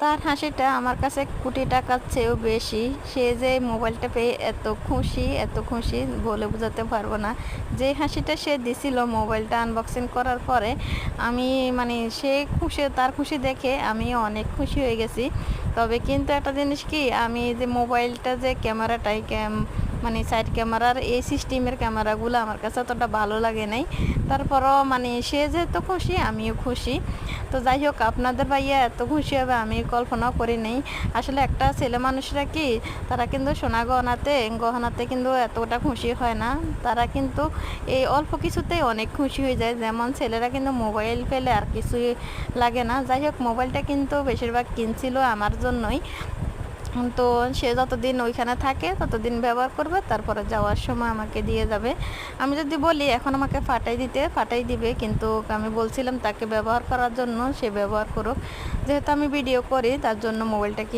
তার হাসিটা আমার কাছে কোটি টাকার চেয়েও বেশি। সে যে মোবাইলটা পেয়ে এত খুশি বলে বোঝাতে পারবো না। যে হাসিটা সে দিছিল মোবাইলটা আনবক্সিং করার পরে, আমি মানে সে খুশি, তার খুশি দেখে আমি অনেক খুশি হয়ে গেছি। তবে কিন্তু একটা জিনিস কি, আমি যে মোবাইলটা যে ক্যামেরাটাই মানে সাইড ক্যামেরার এই সিস্টেমের ক্যামেরাগুলো আমার কাছে অতটা ভালো লাগে নাই। তারপরও মানে সে যেহেতু খুশি আমিও খুশি। তো যাই হোক, আপনাদের ভাইয়া এত খুশি হবে আমি কল্পনাও করি নাই। আসলে একটা ছেলে মানুষরা কি, তারা কিন্তু সোনা গহনাতে কিন্তু এতটা খুশি হয় না। তারা কিন্তু এই অল্প কিছুতেই অনেক খুশি হয়ে যায়। যেমন ছেলেরা কিন্তু মোবাইল পেলে আর কিছুই লাগে না। যাই হোক, মোবাইলটা কিন্তু বেশিরভাগ কিনছিল আমার জন্যই। তো সে যতদিন ওইখানে থাকে ততদিন ব্যবহার করবে, তারপরে যাওয়ার সময় আমাকে দিয়ে যাবে। আমি যদি বলি এখন আমাকে ফাটাই দিবে, কিন্তু আমি বলছিলাম তাকে ব্যবহার করার জন্য, সে ব্যবহার করুক। যেহেতু আমি ভিডিও করি তার জন্য মোবাইলটা